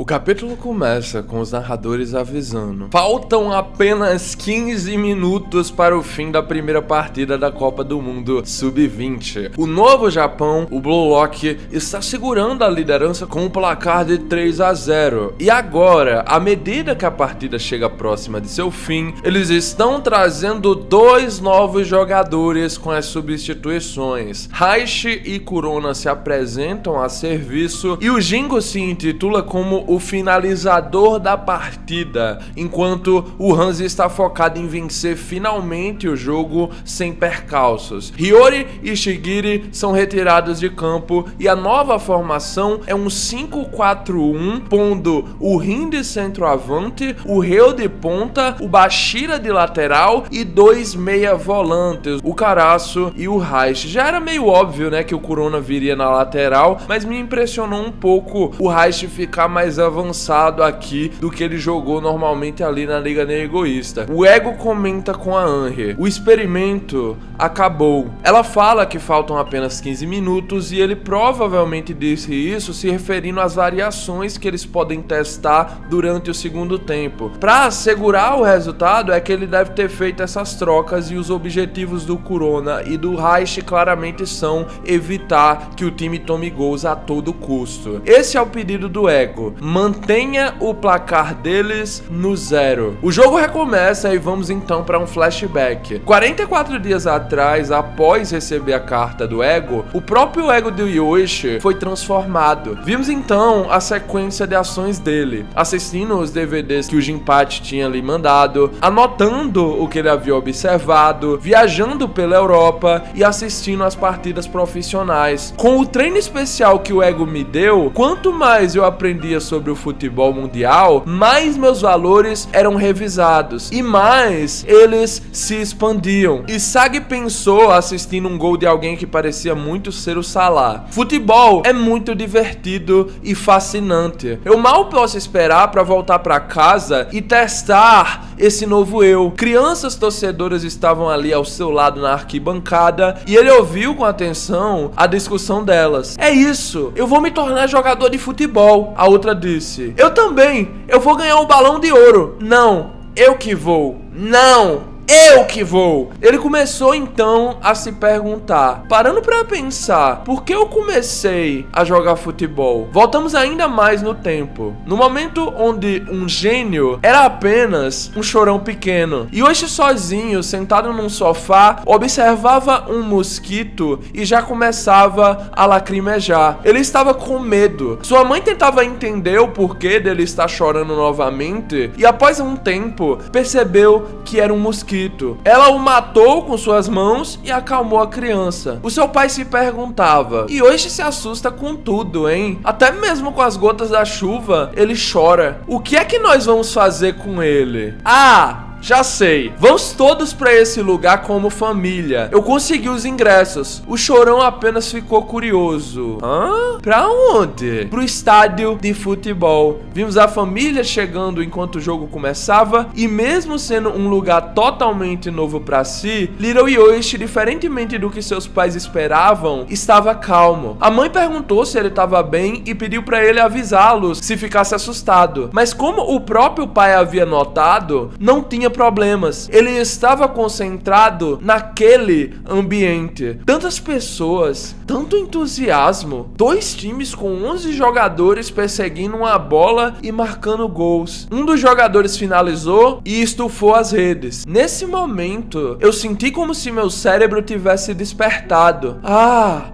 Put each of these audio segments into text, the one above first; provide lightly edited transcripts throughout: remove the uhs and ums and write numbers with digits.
O capítulo começa com os narradores avisando: faltam apenas 15 minutos para o fim da primeira partida da Copa do Mundo Sub-20. O novo Japão, o Blue Lock, está segurando a liderança com um placar de 3-0. E agora, à medida que a partida chega próxima de seu fim, eles estão trazendo dois novos jogadores com as substituições. Heishi e Kurona se apresentam a serviço e o Jingo se intitula como o finalizador da partida, enquanto o Hanzi está focado em vencer finalmente o jogo sem percalços. Hiyori e Shigiri são retirados de campo e a nova formação é um 5-4-1, pondo o Rin de centroavante, o Ryo de ponta, o Bashira de lateral e dois meia volantes, o Karasu e o Heishi. Já era meio óbvio, né, que o Kurona viria na lateral, mas me impressionou um pouco o Heishi ficar mais avançado aqui do que ele jogou normalmente ali na Liga Egoísta. O Ego comenta com a Anri: o experimento acabou. Ela fala que faltam apenas 15 minutos e ele provavelmente disse isso se referindo às variações que eles podem testar durante o segundo tempo. Para assegurar o resultado é que ele deve ter feito essas trocas e os objetivos do Kurona e do Heishi claramente são evitar que o time tome gols a todo custo. Esse é o pedido do Ego: mantenha o placar deles no 0. O jogo recomeça e vamos então para um flashback. 44 dias atrás, após receber a carta do Ego, o próprio Ego de Yoshi foi transformado. Vimos então a sequência de ações dele, assistindo os DVDs que o Jinpachi tinha lhe mandado, anotando o que ele havia observado, viajando pela Europa e assistindo às partidas profissionais. Com o treino especial que o Ego me deu, quanto mais eu aprendia sobre o futebol mundial, mais meus valores eram revisados e mais eles se expandiam. E Sagi pensou assistindo um gol de alguém que parecia muito ser o Salah. Futebol é muito divertido e fascinante. Eu mal posso esperar para voltar para casa e testar esse novo eu. Crianças torcedoras estavam ali ao seu lado na arquibancada e ele ouviu com atenção a discussão delas. É isso, eu vou me tornar jogador de futebol. A outra disse: eu também, eu vou ganhar um balão de ouro. Não, eu que vou. Não, eu que vou. Ele começou então a se perguntar, parando pra pensar, por que eu comecei a jogar futebol? Voltamos ainda mais no tempo, no momento onde um gênio era apenas um chorão pequeno. E hoje sozinho, sentado num sofá, observava um mosquito e já começava a lacrimejar. Ele estava com medo. Sua mãe tentava entender o porquê dele estar chorando novamente e após um tempo percebeu que era um mosquito. Ela o matou com suas mãos e acalmou a criança. O seu pai se perguntava: e hoje se assusta com tudo, hein? Até mesmo com as gotas da chuva, ele chora. O que é que nós vamos fazer com ele? Já sei, vamos todos pra esse lugar como família. Eu consegui os ingressos. O chorão apenas ficou curioso. Pra onde? Pro estádio de futebol. Vimos a família chegando enquanto o jogo começava e mesmo sendo um lugar totalmente novo pra si, Little Yoshi, diferentemente do que seus pais esperavam, estava calmo. A mãe perguntou se ele estava bem e pediu pra ele avisá-los se ficasse assustado. Mas como o próprio pai havia notado, não tinha problemas. Ele estava concentrado naquele ambiente. Tantas pessoas, tanto entusiasmo, dois times com 11 jogadores perseguindo uma bola e marcando gols. Um dos jogadores finalizou e estufou as redes. Nesse momento, eu senti como se meu cérebro tivesse despertado.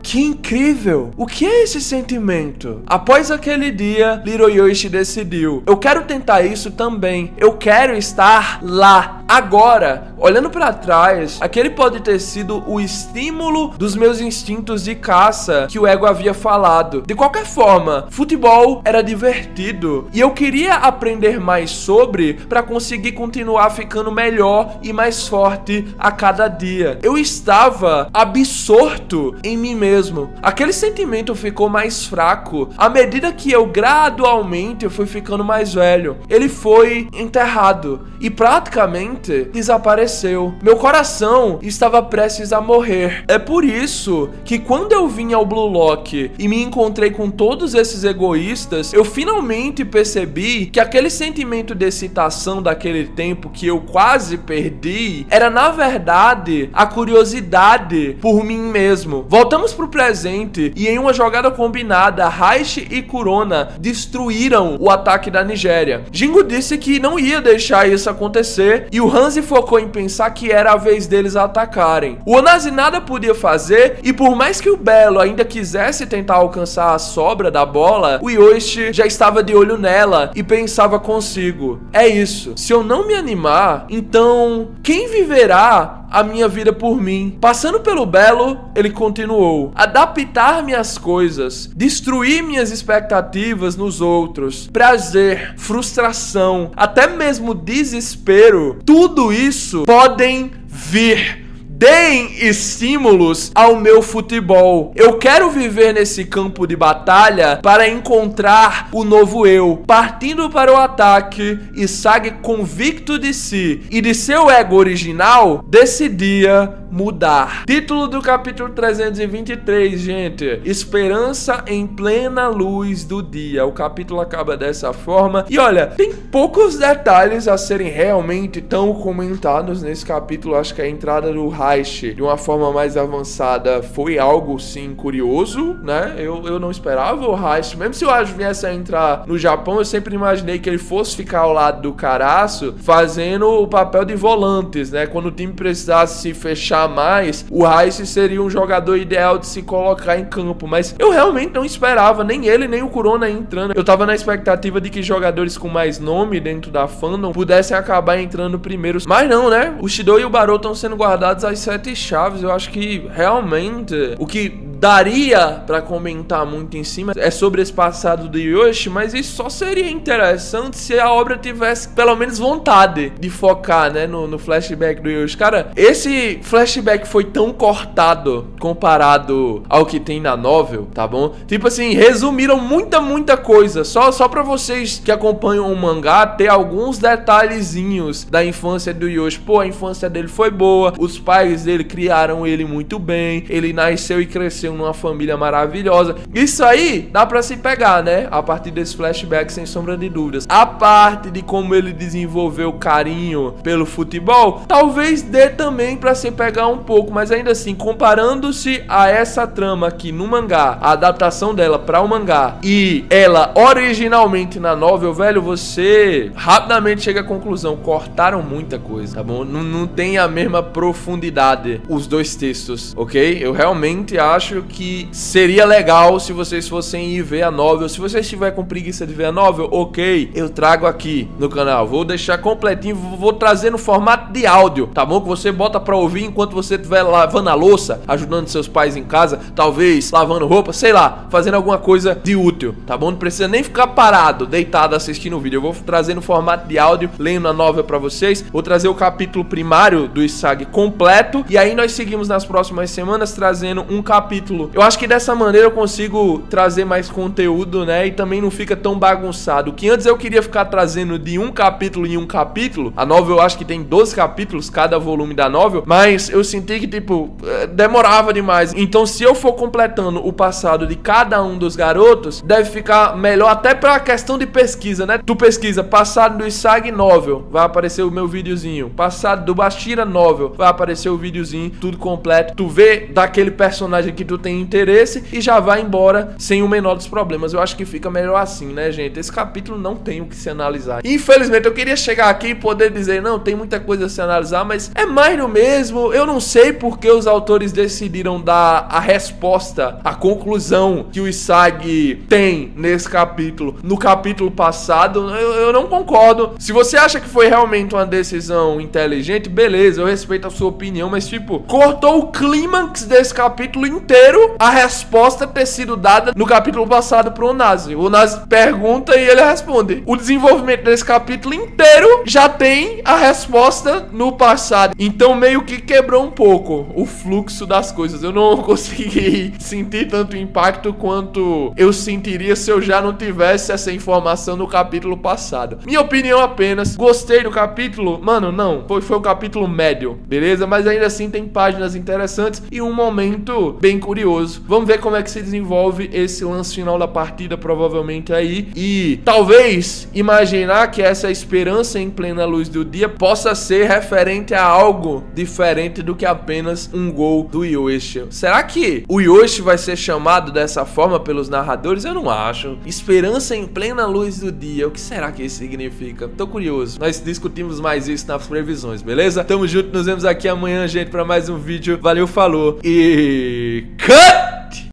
Que incrível! O que é esse sentimento? Após aquele dia, Little Yoshi decidiu: eu quero tentar isso também. Eu quero estar lá. Agora, olhando pra trás, aquele pode ter sido o estímulo dos meus instintos de caça que o Ego havia falado. De qualquer forma, futebol era divertido e eu queria aprender mais sobre pra conseguir continuar ficando melhor e mais forte a cada dia. Eu estava absorto em mim mesmo. Aquele sentimento ficou mais fraco à medida que eu gradualmente fui ficando mais velho. Ele foi enterrado e praticamente simplesmente desapareceu. Meu coração estava prestes a morrer. É por isso que quando eu vim ao Blue Lock e me encontrei com todos esses egoístas, eu finalmente percebi que aquele sentimento de excitação daquele tempo que eu quase perdi era, na verdade, a curiosidade por mim mesmo. Voltamos pro presente e em uma jogada combinada, Raishi e Kurona destruíram o ataque da Nigéria. Jingo disse que não ia deixar isso acontecer e o Hanzi focou em pensar que era a vez deles atacarem. O Onazi nada podia fazer e por mais que o Belo ainda quisesse tentar alcançar a sobra da bola, o Yoshi já estava de olho nela e pensava consigo: é isso, se eu não me animar, então quem viverá a minha vida por mim? Passando pelo Belo, ele continuou: adaptar minhas coisas, destruir minhas expectativas nos outros, prazer, frustração, até mesmo desespero, tudo isso podem vir. Deem estímulos ao meu futebol. Eu quero viver nesse campo de batalha para encontrar o novo eu. Partindo para o ataque, Isagi, convicto de si e de seu ego original, decidia mudar. Título do capítulo 323, gente: Esperança em plena luz do dia. O capítulo acaba dessa forma. E olha, tem poucos detalhes a serem realmente tão comentados nesse capítulo. Acho que a entrada do Raishi de uma forma mais avançada foi algo, sim, curioso, né? Eu não esperava o Raishi. Mesmo se o Raishi viesse a entrar no Japão, eu sempre imaginei que ele fosse ficar ao lado do Karasu, fazendo o papel de volantes, né? Quando o time precisasse se fechar mais, o Raishi seria um jogador ideal de se colocar em campo, mas eu realmente não esperava nem ele nem o Kurona entrando. Eu tava na expectativa de que jogadores com mais nome dentro da fandom pudessem acabar entrando primeiro, mas não, né? O Shido e o Barou estão sendo guardados às 7 chaves. Eu acho que realmente o que daria pra comentar muito em cima é sobre esse passado do Yoshi, mas isso só seria interessante se a obra tivesse pelo menos vontade de focar, né, no flashback do Yoshi. Cara, esse flashback foi tão cortado comparado ao que tem na novel, tá bom? Tipo assim, resumiram muita coisa, só pra vocês que acompanham o mangá ter alguns detalhezinhos da infância do Yoshi. Pô, a infância dele foi boa, os pais dele criaram ele muito bem, ele nasceu e cresceu numa família maravilhosa. Isso aí dá pra se pegar, né? A partir desse flashback, sem sombra de dúvidas. A parte de como ele desenvolveu carinho pelo futebol, talvez dê também pra se pegar um pouco, mas ainda assim, comparando-se a essa trama aqui no mangá, a adaptação dela pra o mangá e ela originalmente na novel, velho, você rapidamente chega à conclusão: cortaram muita coisa, tá bom? Não tem a mesma profundidade os dois textos, ok? Eu realmente acho que seria legal se vocês fossem ir ver a novel. Se vocês estiverem com preguiça de ver a novel, ok, eu trago aqui no canal, vou deixar completinho, vou trazer no formato de áudio, tá bom? Que você bota pra ouvir enquanto você estiver lavando a louça, ajudando seus pais em casa, talvez lavando roupa, sei lá, fazendo alguma coisa de útil, tá bom? Não precisa nem ficar parado, deitado assistindo o vídeo. Eu vou trazer no formato de áudio, lendo a novel pra vocês, vou trazer o capítulo primário do Isagi completo, e aí nós seguimos nas próximas semanas trazendo um capítulo. Eu acho que dessa maneira eu consigo trazer mais conteúdo, né? E também não fica tão bagunçado. Que antes eu queria ficar trazendo de um capítulo em um capítulo. A novel eu acho que tem 12 capítulos cada volume da novel, mas eu senti que, tipo, demorava demais. Então, se eu for completando o passado de cada um dos garotos, deve ficar melhor até pra questão de pesquisa, né? Tu pesquisa passado do Isagi novel, vai aparecer o meu videozinho. Passado do Bashira novel, vai aparecer o videozinho, tudo completo. Tu vê daquele personagem que tu tem interesse e já vai embora sem o menor dos problemas. Eu acho que fica melhor assim, né, gente? Esse capítulo não tem o que se analisar. Infelizmente, eu queria chegar aqui e poder dizer, não, tem muita coisa a se analisar, mas é mais no mesmo. Eu não sei porque os autores decidiram dar a resposta, a conclusão que o Isagi tem nesse capítulo, no capítulo passado. Eu não concordo. Se você acha que foi realmente uma decisão inteligente, beleza, eu respeito a sua opinião, mas tipo, cortou o clímax desse capítulo inteiro inteiro a resposta ter sido dada no capítulo passado pro Onazi. O Onazi pergunta e ele responde. O desenvolvimento desse capítulo inteiro já tem a resposta no passado. Então meio que quebrou um pouco o fluxo das coisas. Eu não consegui sentir tanto impacto quanto eu sentiria se eu já não tivesse essa informação no capítulo passado. Minha opinião apenas. Gostei do capítulo? Mano, não. Foi um capítulo médio, beleza? Mas ainda assim tem páginas interessantes e um momento bem curioso. Vamos ver como é que se desenvolve esse lance final da partida, provavelmente aí. E talvez imaginar que essa esperança em plena luz do dia possa ser referente a algo diferente do que apenas um gol do Yoshi. Será que o Yoshi vai ser chamado dessa forma pelos narradores? Eu não acho. Esperança em plena luz do dia. O que será que isso significa? Tô curioso. Nós discutimos mais isso nas previsões, beleza? Tamo junto, nos vemos aqui amanhã, gente, pra mais um vídeo. Valeu, falou e... cut!